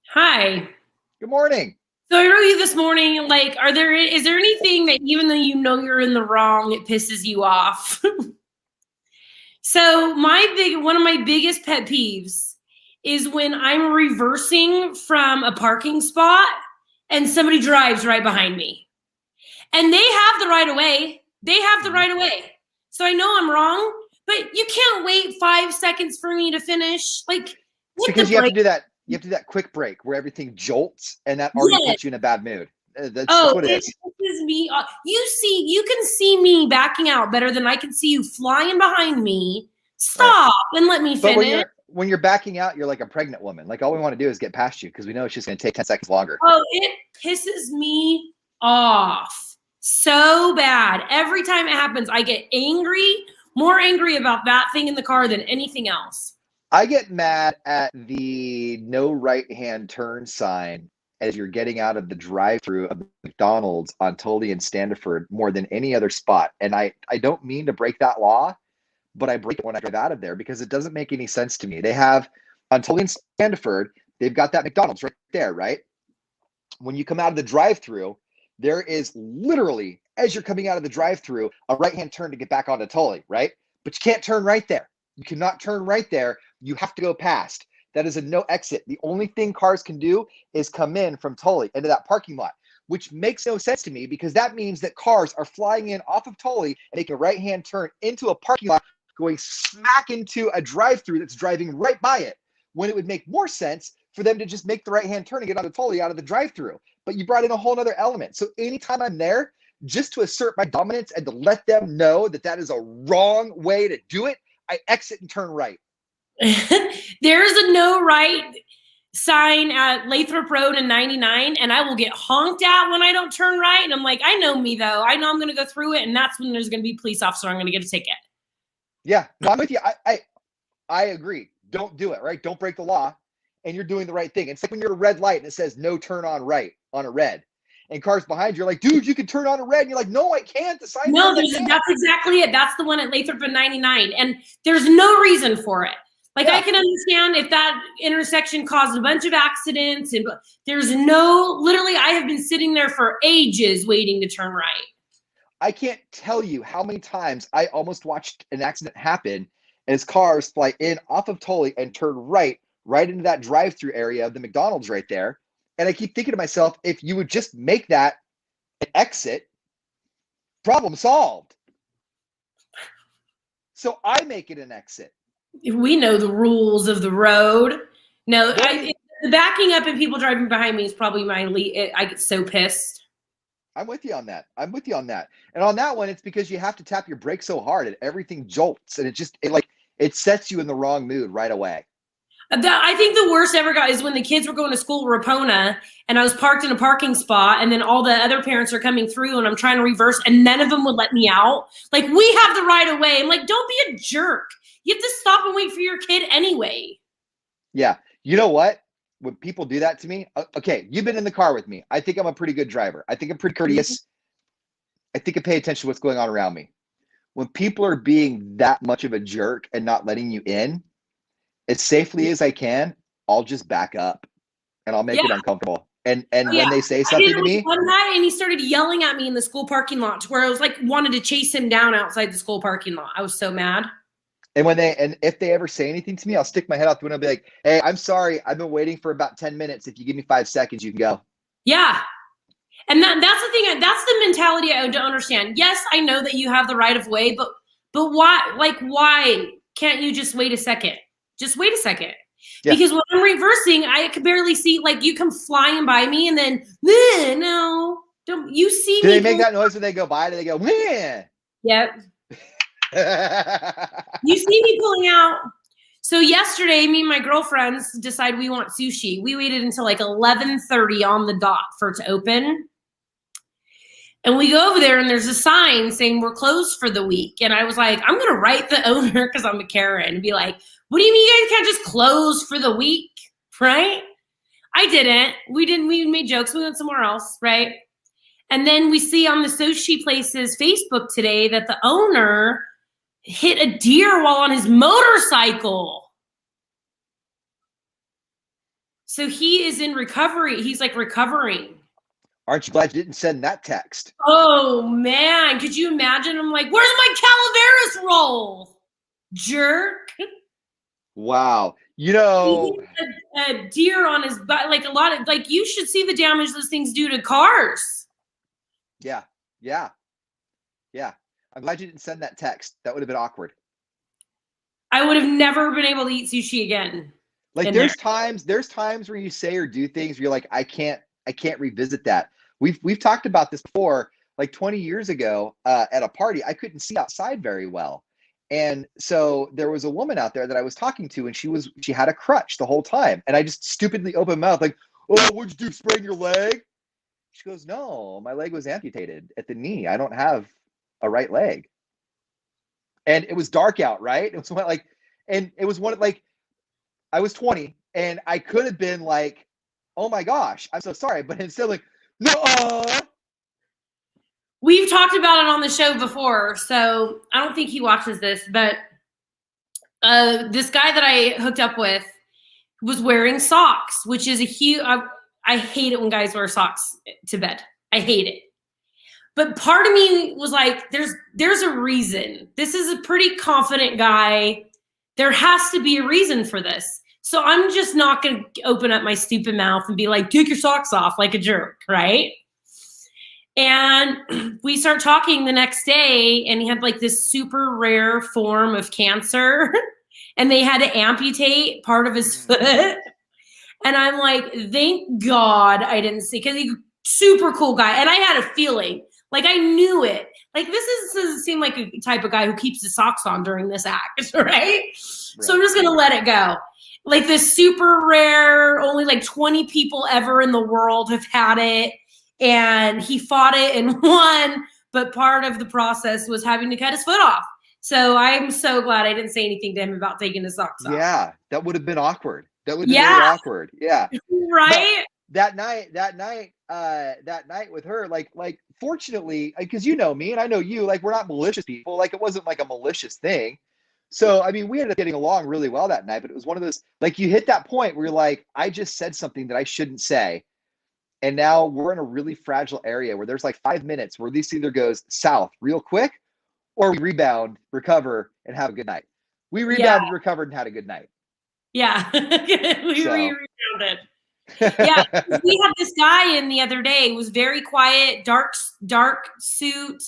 Hi. Good morning. So I wrote you this morning, like, is there anything that even though you know you're in the wrong, it pisses you off? So one of my biggest pet peeves is when I'm reversing from a parking spot and somebody drives right behind me. And they have the right of way. They have the right of way. So I know I'm wrong, but you can't wait 5 seconds for me to finish. Like, It's hit because the you have to brake. do that. You have to do that quick break where everything jolts, and that already Yeah. puts you in a bad mood. That's Oh, what it it is. pisses me off. You can see me backing out better than I can see you flying behind me. Right. Stop and let me But when finish. you're backing out, you're like a pregnant woman. Like all we want to do is get past you because we know it's just going to take 10 seconds longer. Oh, it pisses me off so bad. Every time it happens, I get angry, more angry about that thing in the car than anything else. I get mad at the no right hand turn sign as you're getting out of the drive-through of McDonald's on Tully and Standiford more than any other spot. And I don't mean to break that law, but I break it when I drive out of there because it doesn't make any sense to me. They have on Tully and Standiford, they've got that McDonald's right there, right? When you come out of the drive-through, there is literally, as you're coming out of the drive-through, a right-hand turn to get back onto Tully, right? But you can't turn right there. You cannot turn right there. You have to go past. That is a no exit. The only thing cars can do is come in from Tully into that parking lot, which makes no sense to me because that means that cars are flying in off of Tully and making a right-hand turn into a parking lot, going smack into a drive-through that's driving right by it, when it would make more sense for them to just make the right-hand turn and get on the Tully out of the drive-through. But you brought in a whole other element. So anytime I'm there, just to assert my dominance and to let them know that that is a wrong way to do it, I exit and turn right. There's a no right sign at Lathrop Road and 99, and I will get honked at when I don't turn right. And I'm like, I know me though. I know I'm going to go through it, and that's when there's going to be a police officer. I'm going to get a ticket. Yeah, no, I'm with you. I agree. Don't do it, right? Don't break the law, and you're doing the right thing. It's like when you're at a red light and it says no turn on right on a red, and cars behind you are like, dude, you can turn on a red. And you're like, no, I can't. The sign No, says I can't. that's exactly it. That's the one at Lathrop and 99, and there's no reason for it. Like, Yeah. I can understand if that intersection caused a bunch of accidents, and there's no, literally, I have been sitting there for ages waiting to turn right. I can't tell you how many times I almost watched an accident happen as cars fly in off of Tully and turn right into that drive-through area of the McDonald's right there. And I keep thinking to myself, if you would just make that an exit, problem solved. So I make it an exit. We know the rules of the road. No, They, the backing up and people driving behind me is probably my lead. I get so pissed. I'm with you on that. I'm with you on that. And on that one, it's because you have to tap your brake so hard and everything jolts, and it sets you in the wrong mood right away. I think the worst ever got is when the kids were going to school at Rapona and I was parked in a parking spot, and then all the other parents are coming through and I'm trying to reverse and none of them would let me out. Like, we have the right of way. I'm like, don't be a jerk. You have to stop and wait for your kid anyway. Yeah. You know what? When people do that to me, okay, you've been in the car with me. I think I'm a pretty good driver. I think I'm pretty courteous. I think I pay attention to what's going on around me. When people are being that much of a jerk and not letting you in as safely as I can, I'll just back up and I'll make Yeah. it uncomfortable. And Oh, when yeah. they say I did something it to with me, one guy and he started yelling at me in the school parking lot to where I was like, wanted to chase him down outside the school parking lot. I was so mad. and if they ever say anything to me, I'll stick my head out the window and be like, "Hey, I'm sorry. I've been waiting for about 10 minutes. If you give me 5 seconds, you can go." Yeah. And that's the thing. That's the mentality I don't understand. Yes, I know that you have the right of way, but why? Like, why can't you just wait a second? Just wait a second. Yeah. Because when I'm reversing, I can barely see. Like, you come flying by me, and then no, don't you see Do me? they make that noise when they go by? Do they go, "Meh"? Yep. You see me pulling out. So yesterday, me and my girlfriends decide we want sushi. We waited until like 11:30 on the dot for it to open. And we go over there and there's a sign saying we're closed for the week. And I was like, I'm going to write the owner because I'm a Karen and be like, what do you mean you guys can't just close for the week? Right? I didn't. We made jokes. We went somewhere else. Right? And then we see on the Sushi Place's Facebook today that the owner hit a deer while on his motorcycle. So he is in recovery. He's like recovering. Aren't you glad you didn't send that text? Oh man, could you imagine? I'm like, where's my Calaveras roll? Jerk. Wow. You He know, hit a deer on his butt. Like a lot of like you should see the damage those things do to cars. yeah, yeah, yeah. I'm glad you didn't send that text. That would have been awkward. I would have never been able to eat sushi again. Like In there. there's times where you say or do things where you're like, I can't revisit that. We've talked about this before. Like 20 years ago, at a party, I couldn't see outside very well. And so there was a woman out there that I was talking to, and she had a crutch the whole time. And I just stupidly opened my mouth, like, oh, what'd you do? Sprain your leg? She goes, no, my leg was amputated at the knee. I don't have a right leg. And it was dark out, right? It was like, and it was one like I was 20 and I could have been like, oh my gosh, I'm so sorry. But instead, like, no. We've talked about it on the show before, so I don't think he watches this, but this guy that I hooked up with was wearing socks, which is a huge. I hate it when guys wear socks to bed. I hate it. But part of me was like, there's a reason. This is a pretty confident guy. There has to be a reason for this. So I'm just not going to open up my stupid mouth and be like, take your socks off like a jerk, right? And we start talking the next day, and he had like this super rare form of cancer, and they had to amputate part of his foot. And I'm like, thank God I didn't see, because he's a super cool guy. And I had a feeling, like I knew it. Like doesn't seem like a type of guy who keeps his socks on during this act, right? So I'm just going to let it go. Like this super rare, only like 20 people ever in the world have had it. And he fought it and won, but part of the process was having to cut his foot off. So I'm so glad I didn't say anything to him about taking his socks off. Yeah, that would have been awkward. That would have been really awkward. Yeah. Right? But that night with her, like fortunately, because you know me and I know you, like we're not malicious people. Like it wasn't like a malicious thing. So I mean, we ended up getting along really well that night, but it was one of those, like you hit that point where you're like, I just said something that I shouldn't say. And now we're in a really fragile area where there's like 5 minutes where this either goes south real quick or we rebound, recover, and have a good night. We rebounded, recovered, and had a good night. Yeah. we rebounded. Yeah. We had this guy in the other day. It was very quiet, dark suit.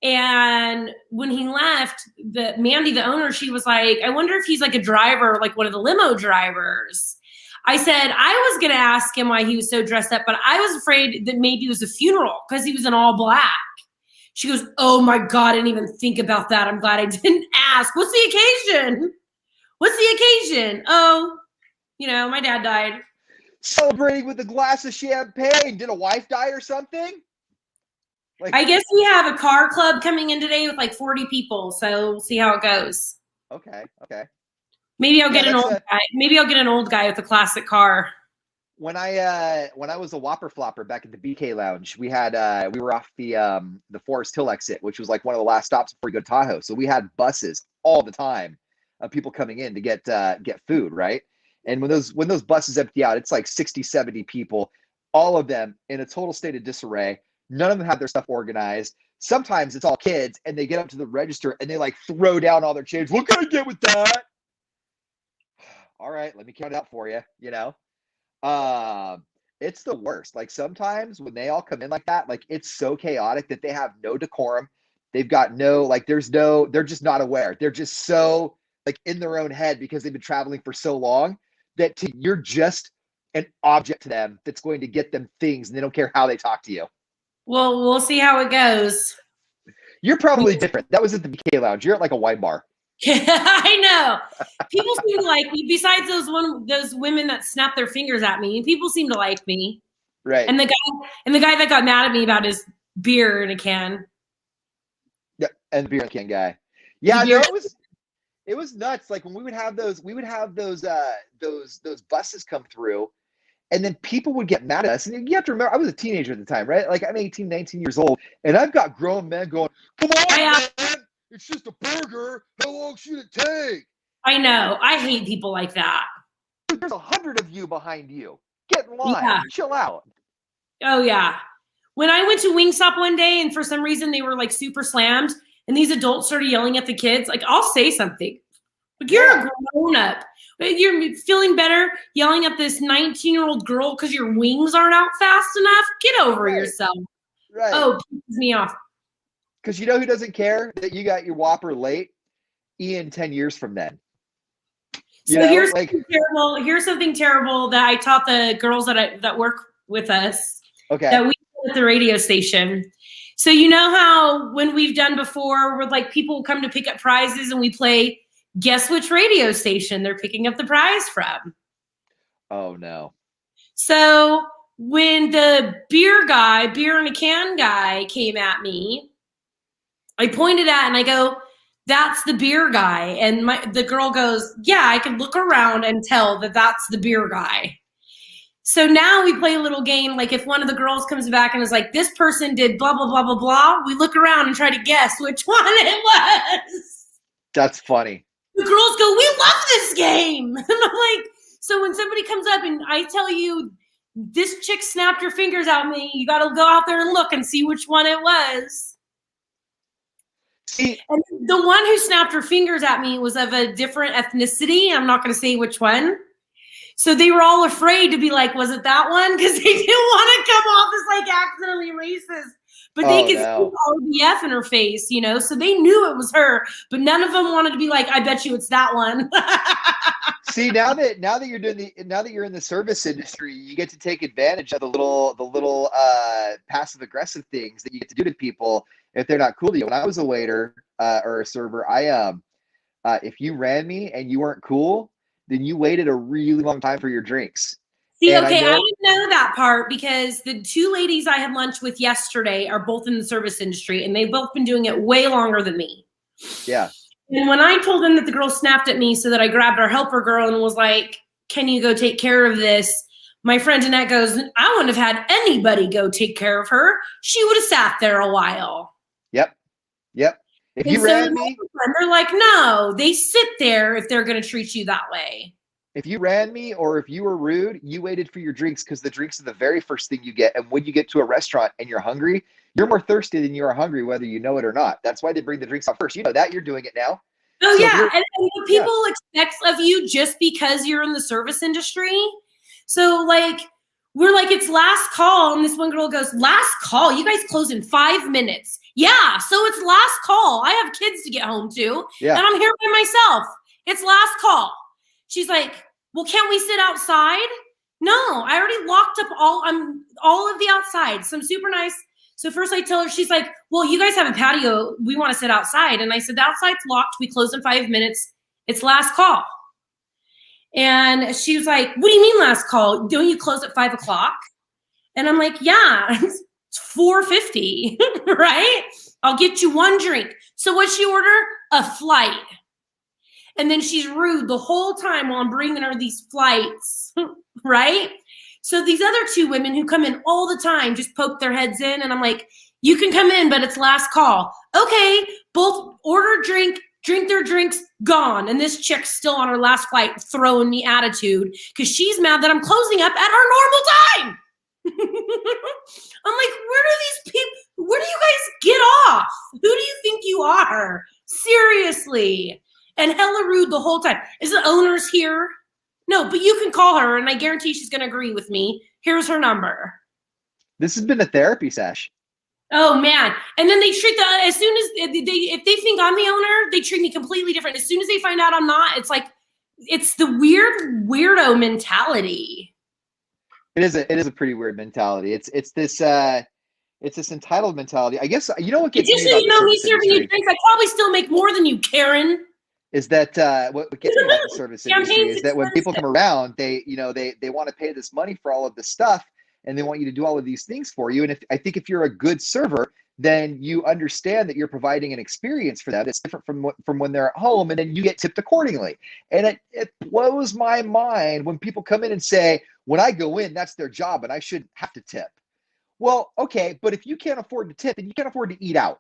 And when he left, Mandy, the owner, she was like, I wonder if he's like a driver, like one of the limo drivers. I said, I was going to ask him why he was so dressed up, but I was afraid that maybe it was a funeral because he was in all black. She goes, oh my God, I didn't even think about that. I'm glad I didn't ask. What's the occasion? What's the occasion? Oh, my dad died. Celebrating with a glass of champagne. Did a wife die or something? Like, I guess we have a car club coming in today with like 40 people. So we'll see how it goes. Okay. Maybe I'll get an old guy. Maybe I'll get an old guy with a classic car. When I was a Whopper Flopper back at the BK Lounge, we were off the Forest Hill exit, which was like one of the last stops before you go to Tahoe. So we had buses all the time of people coming in to get food, right? And when those buses empty out, it's like 60, 70 people, all of them in a total state of disarray. None of them have their stuff organized. Sometimes it's all kids, and they get up to the register and they like throw down all their change. What can I get with that? All right, let me count it out for you. It's the worst. Like sometimes when they all come in like that, like it's so chaotic that they have no decorum. They've got they're just not aware. They're just so like in their own head because they've been traveling for so long that you're just an object to them that's going to get them things, and they don't care how they talk to you. Well, we'll see how it goes. You're probably different. That was at the BK Lounge. You're at like a wine bar. I know. People seem to like me. Besides those women that snap their fingers at me, people seem to like me. Right. And the guy that got mad at me about his beer in a can. Yeah, and the beer in a can guy. Yeah, no, it was nuts. Like when we would have those buses come through, and then people would get mad at us. And you have to remember, I was a teenager at the time, right? Like I'm 18, 19 years old, and I've got grown men going, "Come on, man! It's just a burger. How long should it take?" I know. I hate people like that. There's 100 of you behind you. Get in line. Yeah. Chill out. Oh yeah. When I went to Wingstop one day and for some reason they were like super slammed and these adults started yelling at the kids, like I'll say something. Like you're a grown up. You're feeling better yelling at this 19-year-old girl because your wings aren't out fast enough. Get over yourself. Right. Oh, it pisses me off. Because you know who doesn't care that you got your Whopper late? Ian 10 years from then. So here's something terrible that I taught the girls that work with us. Okay. That we do at the radio station. So you know how when we've done before where like people come to pick up prizes and we play guess which radio station they're picking up the prize from. Oh no. So when the beer in a can guy came at me, I pointed at and I go, that's the beer guy. And the girl goes, yeah, I can look around and tell that that's the beer guy. So now we play a little game. Like if one of the girls comes back and is like, this person did blah, blah, blah, blah, blah. We look around and try to guess which one it was. That's funny. The girls go, we love this game. And I'm like, so when somebody comes up and I tell you this chick snapped her fingers at me, you got to go out there and look and see which one it was. See, and the one who snapped her fingers at me was of a different ethnicity. I'm not going to say which one. So they were all afraid to be like, was it that one? Because they didn't want to come off as like accidentally racist. But they could see all the F in her face, you know, so they knew it was her, but none of them wanted to be like, I bet you it's that one. See, now that you're in the service industry, you get to take advantage of the little passive aggressive things that you get to do to people if they're not cool to you. When I was a waiter or a server, if you ran me and you weren't cool, then you waited a really long time for your drinks. See, okay, I didn't know that part because the two ladies I had lunch with yesterday are both in the service industry, and they've both been doing it way longer than me. Yeah. And when I told them that the girl snapped at me so that I grabbed our helper girl and was like, can you go take care of this? My friend Annette goes, I wouldn't have had anybody go take care of her. She would have sat there a while. Yep. If you ran me, they're like, no, they sit there if they're going to treat you that way. If you ran me or if you were rude, you waited for your drinks because the drinks are the very first thing you get. And when you get to a restaurant and you're hungry, you're more thirsty than you are hungry, whether you know it or not. That's why they bring the drinks out first. You know that. You're doing it now. Oh, so yeah. And what people expect of you just because you're in the service industry. So, like, we're like, it's last call. And this one girl goes, last call? You guys close in 5 minutes. Yeah, so it's last call. I have kids to get home to. Yeah. And I'm here by myself. It's last call. She's like, well, can't we sit outside? No, I already locked up all of the outside. So I'm super nice. So first I tell her, she's like, well, you guys have a patio. We want to sit outside. And I said, the outside's locked. We close in 5 minutes. It's last call. And she was like, what do you mean last call? Don't you close at 5 o'clock? And I'm like, yeah, it's 4:50, right? I'll get you one drink. So what'd she order? A flight. And then she's rude the whole time while I'm bringing her these flights, right? So these other two women who come in all the time just poke their heads in. And I'm like, you can come in, but it's last call. Okay, both order drink their drinks, gone. And this chick's still on her last flight throwing me attitude because she's mad that I'm closing up at our normal time. I'm like, where do you guys get off? Who do you think you are? Seriously. And hella rude the whole time. Is the owner's here? No, but you can call her, and I guarantee she's going to agree with me. Here's her number. This has been a therapy sesh. Oh, man. And then they treat as soon as if they think I'm the owner, they treat me completely different. As soon as they find out I'm not, it's like, it's the weirdo mentality. It is a pretty weird mentality. It's this entitled mentality. I guess, you know what gets me about me serving you drinks, I probably still make more than you, Karen. Is that what gets me about the service industry is that when people come around, they want to pay this money for all of this stuff, and they want you to do all of these things for you. And I think if you're a good server, then you understand that you're providing an experience for them that's different from when they're at home, and then you get tipped accordingly. And it blows my mind when people come in and say, when I go in, that's their job and I shouldn't have to tip. Well, okay, but if you can't afford to tip, then you can't afford to eat out.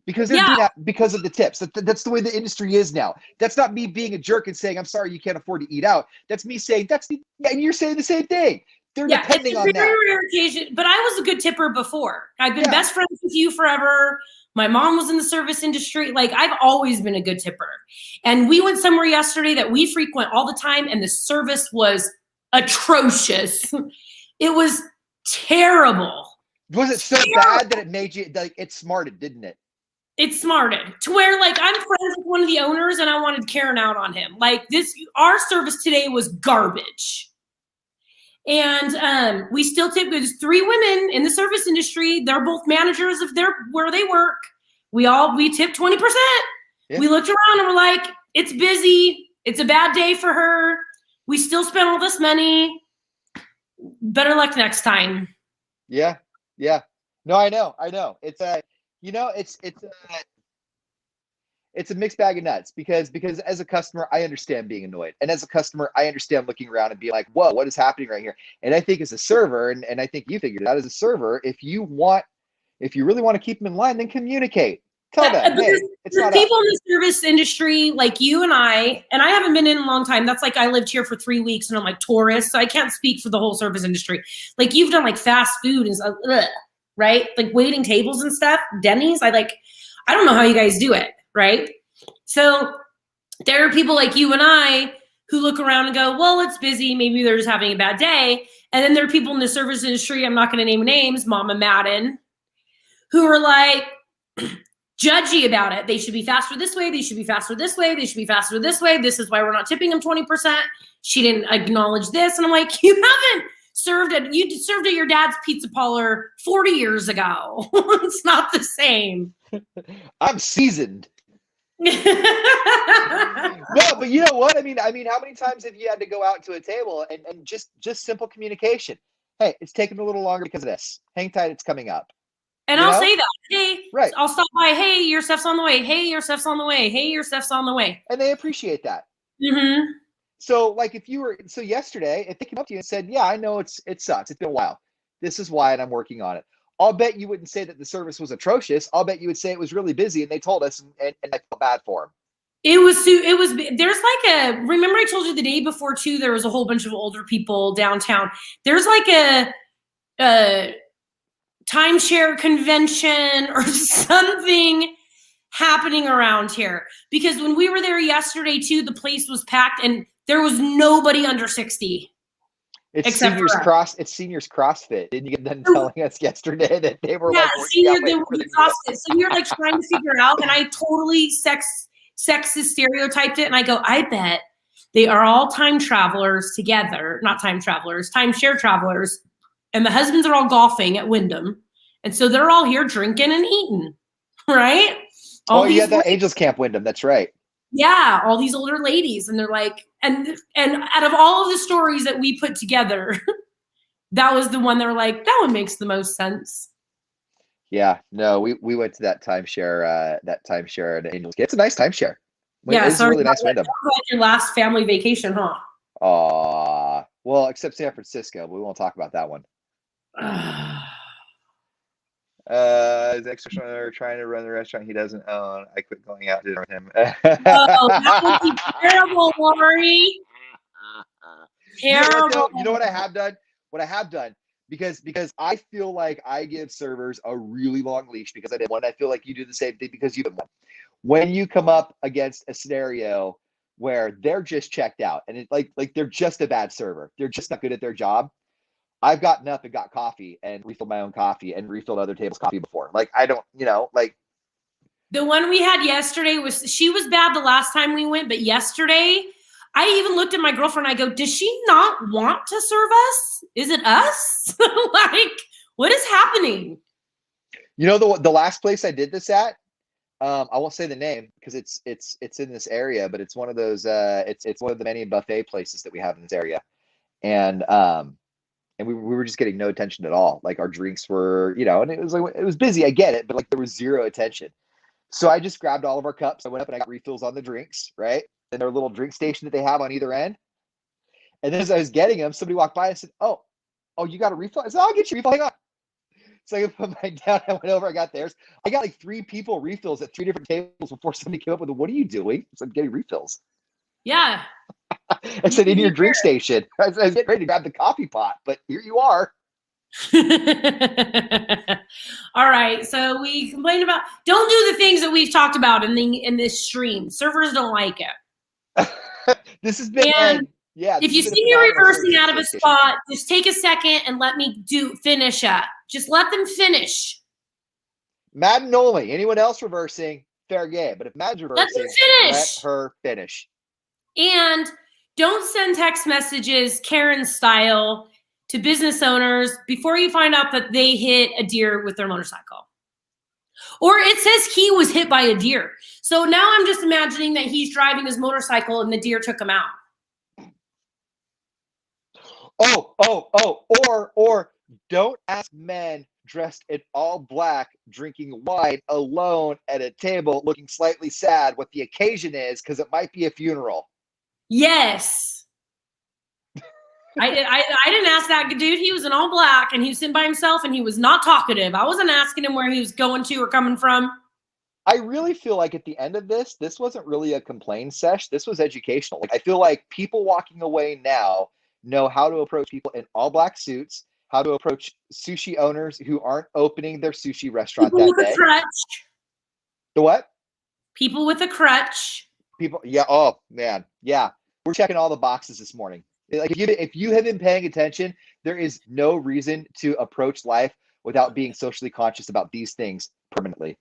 because they're doing that because of the tips. That's the way the industry is now. That's not me being a jerk and saying, I'm sorry, you can't afford to eat out. That's me saying, and you're saying the same thing. They're depending on that. It's a very rare occasion, but I was a good tipper before. I've been best friends with you forever. My mom was in the service industry. Like, I've always been a good tipper. And we went somewhere yesterday that we frequent all the time, and the service was atrocious. It was terrible. Was it so bad that it made you, like, it smarted, didn't it? It smarted to where, like, I'm friends with one of the owners and I wanted Karen out on him. Like, our service today was garbage. And we still tip. There's 3 women in the service industry. They're both managers of where they work. We tip 20%. Yeah. We looked around and we're like, it's busy. It's a bad day for her. We still spent all this money. Better luck next time. Yeah. No, I know. It's it's a mixed bag of nuts because as a customer, I understand being annoyed. And as a customer, I understand looking around and being like, whoa, what is happening right here? And I think as a server, and I think you figured it out as a server, if you really want to keep them in line, then communicate. Tell them, hey, it's not people in the service industry like you and I haven't been in a long time. That's like, I lived here for 3 weeks and I'm like tourist, so I can't speak for the whole service industry. Like, you've done like fast food and stuff, right? Like waiting tables and stuff, Denny's. I don't know how you guys do it, right? So there are people like you and I who look around and go, well, it's busy. Maybe they're just having a bad day. And then there are people in the service industry, I'm not going to name names, Mama Madden, who are like judgy about it. They should be faster this way. They should be faster this way. They should be faster this way. This is why we're not tipping them 20%. She didn't acknowledge this. And I'm like, you served at your dad's pizza parlor 40 years ago. It's not the same. I'm seasoned. No, but you know what? I mean, how many times have you had to go out to a table and just simple communication? Hey, it's taking a little longer because of this. Hang tight, it's coming up. And I'll say that. Hey, right. I'll stop by. Hey, your stuff's on the way. Hey, your stuff's on the way. Hey, your stuff's on the way. And they appreciate that. Mm-hmm. So, like, yesterday, if they came up to you and said, yeah, I know it sucks. It's been a while. This is why, and I'm working on it. I'll bet you wouldn't say that the service was atrocious. I'll bet you would say it was really busy, and they told us, and I felt bad for them. There's like remember I told you the day before too, there was a whole bunch of older people downtown. There's like a timeshare convention or something happening around here, because when we were there yesterday too, the place was packed and there was nobody under 60. It's seniors CrossFit. Didn't you get them telling us yesterday that they were they were CrossFit. So we were like trying to figure out, and I totally sexist stereotyped it, and I go, I bet they are all time travelers together, not time travelers, timeshare travelers, and the husbands are all golfing at Wyndham, and so they're all here drinking and eating, right? The Angels Camp Wyndham, that's right. Yeah, all these older ladies, and they're like, and out of all of the stories that we put together, that was the one that were like, that one makes the most sense. Yeah, no, we went to that timeshare at Angels Camp. It's a nice timeshare. It's a really nice Wyndham. That was like your last family vacation, huh? Well, except San Francisco, but we won't talk about that one. His ex-partner trying to run the restaurant he doesn't own. I quit going out to dinner with him. That would be terrible, Lori. Terrible. You know what I have done? Because I feel like I give servers a really long leash because I did one. I feel like you do the same thing because you did one. When you come up against a scenario where they're just checked out and it like they're just a bad server, they're just not good at their job. I've gotten up and got coffee and refilled my own coffee and refilled other tables' coffee before. Like, I don't, the one we had yesterday she was bad the last time we went, but yesterday I even looked at my girlfriend. I go, does she not want to serve us? Is it us? Like, what is happening? The last place I did this at, I won't say the name because it's in this area, but it's one of those, it's one of the many buffet places that we have in this area. And we were just getting no attention at all. Like, our drinks were, and it was busy. I get it, but like there was zero attention. So I just grabbed all of our cups. I went up and I got refills on the drinks, right? And their little drink station that they have on either end. And then as I was getting them, somebody walked by and said, "Oh, you got a refill?" I said, "I'll get you a refill. Hang on." So I put mine down. I went over. I got theirs. I got like 3 people refills at 3 different tables before somebody came up with, "What are you doing?" So I'm getting refills. Yeah. I said, "In your drink station." I was getting ready to grab the coffee pot, but here you are. All right. So we complained about don't do the things that we've talked about in this stream. Servers don't like it. This has been And yeah. if This you has been a see me phenomenal reversing service out of a association. spot, just take a second and let me finish up. Just let them finish. Madden only. Anyone else reversing, fair game. But if Madden's Let them reversing, let finish. her finish. And don't send text messages Karen style to business owners before you find out that they hit a deer with their motorcycle. Or it says he was hit by a deer. So now I'm just imagining that he's driving his motorcycle and the deer took him out. Or don't ask men dressed in all black drinking wine alone at a table looking slightly sad what the occasion is, because it might be a funeral. Yes. I didn't ask that dude. He was in all black and he was sitting by himself and he was not talkative. I wasn't asking him where he was going to or coming from. I really feel like at the end of this wasn't really a complaint sesh. This was educational. Like, I feel like people walking away now know how to approach people in all black suits, how to approach sushi owners who aren't opening their sushi restaurant People that with a day. crutch. The what? People with a crutch. People, yeah. Oh man, yeah. We're checking all the boxes this morning. Like, if you have been paying attention, there is no reason to approach life without being socially conscious about these things permanently.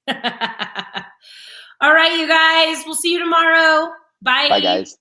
All right, you guys. We'll see you tomorrow. Bye. Bye, guys.